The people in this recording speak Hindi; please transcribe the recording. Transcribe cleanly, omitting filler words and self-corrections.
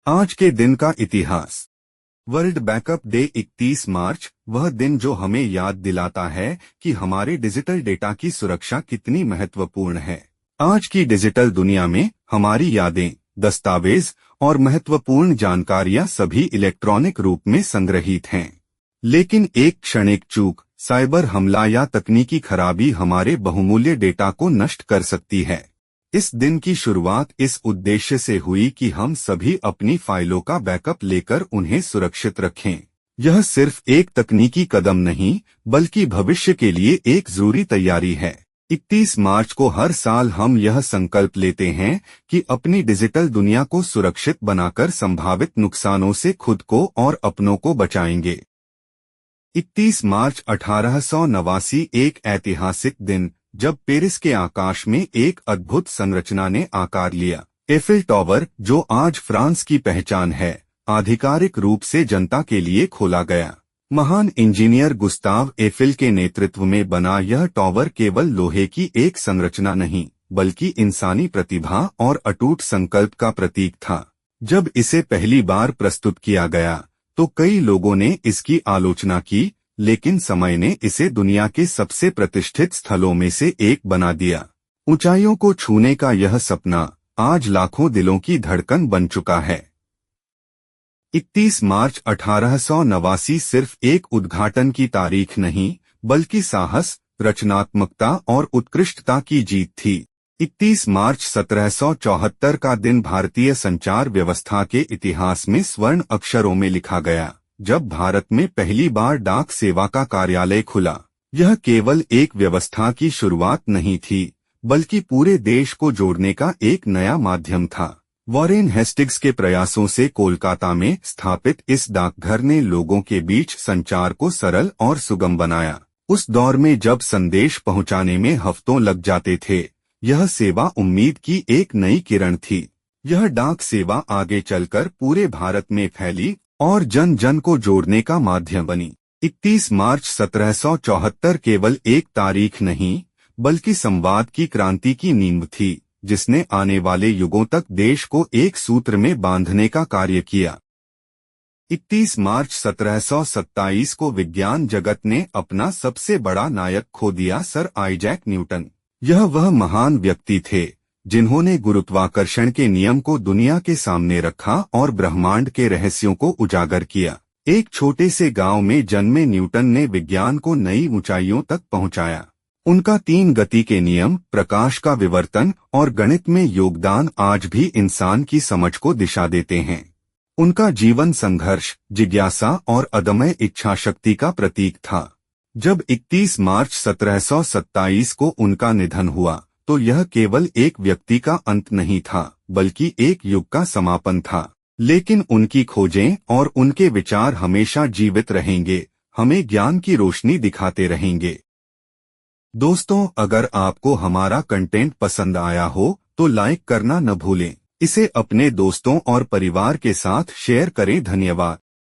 आज के दिन का इतिहास। वर्ल्ड बैकअप डे 31 मार्च, वह दिन जो हमें याद दिलाता है कि हमारे डिजिटल डेटा की सुरक्षा कितनी महत्वपूर्ण है। आज की डिजिटल दुनिया में हमारी यादें, दस्तावेज और महत्वपूर्ण जानकारियां सभी इलेक्ट्रॉनिक रूप में संग्रहित हैं। लेकिन एक क्षणिक चूक, साइबर हमला या तकनीकी खराबी हमारे बहुमूल्य डेटा को नष्ट कर सकती है। इस दिन की शुरुआत इस उद्देश्य से हुई कि हम सभी अपनी फाइलों का बैकअप लेकर उन्हें सुरक्षित रखें। यह सिर्फ एक तकनीकी कदम नहीं, बल्कि भविष्य के लिए एक जरूरी तैयारी है। 31 मार्च को हर साल हम यह संकल्प लेते हैं कि अपनी डिजिटल दुनिया को सुरक्षित बनाकर संभावित नुकसानों से खुद को और अपनों को बचाएंगे। 31 मार्च 1889 एक ऐतिहासिक दिन, जब पेरिस के आकाश में एक अद्भुत संरचना ने आकार लिया। एफिल टॉवर, जो आज फ्रांस की पहचान है, आधिकारिक रूप से जनता के लिए खोला गया। महान इंजीनियर गुस्ताव एफिल के नेतृत्व में बना यह टॉवर केवल लोहे की एक संरचना नहीं, बल्कि इंसानी प्रतिभा और अटूट संकल्प का प्रतीक था। जब इसे पहली बार प्रस्तुत किया गया तो कई लोगों ने इसकी आलोचना की, लेकिन समय ने इसे दुनिया के सबसे प्रतिष्ठित स्थलों में से एक बना दिया। ऊंचाइयों को छूने का यह सपना आज लाखों दिलों की धड़कन बन चुका है। 31 मार्च 1889 सिर्फ एक उद्घाटन की तारीख नहीं, बल्कि साहस, रचनात्मकता और उत्कृष्टता की जीत थी। 31 मार्च 1774 का दिन भारतीय संचार व्यवस्था के इतिहास में स्वर्ण अक्षरों में लिखा गया, जब भारत में पहली बार डाक सेवा का कार्यालय खुला। यह केवल एक व्यवस्था की शुरुआत नहीं थी, बल्कि पूरे देश को जोड़ने का एक नया माध्यम था। वॉरेन हेस्टिंग्स के प्रयासों से कोलकाता में स्थापित इस डाकघर ने लोगों के बीच संचार को सरल और सुगम बनाया। उस दौर में जब संदेश पहुंचाने में हफ्तों लग जाते थे, यह सेवा उम्मीद की एक नई किरण थी। यह डाक सेवा आगे चलकर पूरे भारत में फैली और जन जन को जोड़ने का माध्यम बनी। 31 मार्च 1774 केवल एक तारीख नहीं, बल्कि संवाद की क्रांति की नींव थी, जिसने आने वाले युगों तक देश को एक सूत्र में बांधने का कार्य किया। 31 मार्च 1727 को विज्ञान जगत ने अपना सबसे बड़ा नायक खो दिया, सर आइजैक न्यूटन। यह वह महान व्यक्ति थे जिन्होंने गुरुत्वाकर्षण के नियम को दुनिया के सामने रखा और ब्रह्मांड के रहस्यों को उजागर किया। एक छोटे से गांव में जन्मे न्यूटन ने विज्ञान को नई ऊंचाइयों तक पहुंचाया। उनका 3 गति के नियम, प्रकाश का विवर्तन और गणित में योगदान आज भी इंसान की समझ को दिशा देते हैं। उनका जीवन संघर्ष, जिज्ञासा और अदम्य इच्छा शक्ति का प्रतीक था। जब 31 मार्च 1727 को उनका निधन हुआ, तो यह केवल एक व्यक्ति का अंत नहीं था, बल्कि एक युग का समापन था। लेकिन उनकी खोजें और उनके विचार हमेशा जीवित रहेंगे, हमें ज्ञान की रोशनी दिखाते रहेंगे। दोस्तों, अगर आपको हमारा कंटेंट पसंद आया हो तो लाइक करना न भूलें। इसे अपने दोस्तों और परिवार के साथ शेयर करें। धन्यवाद।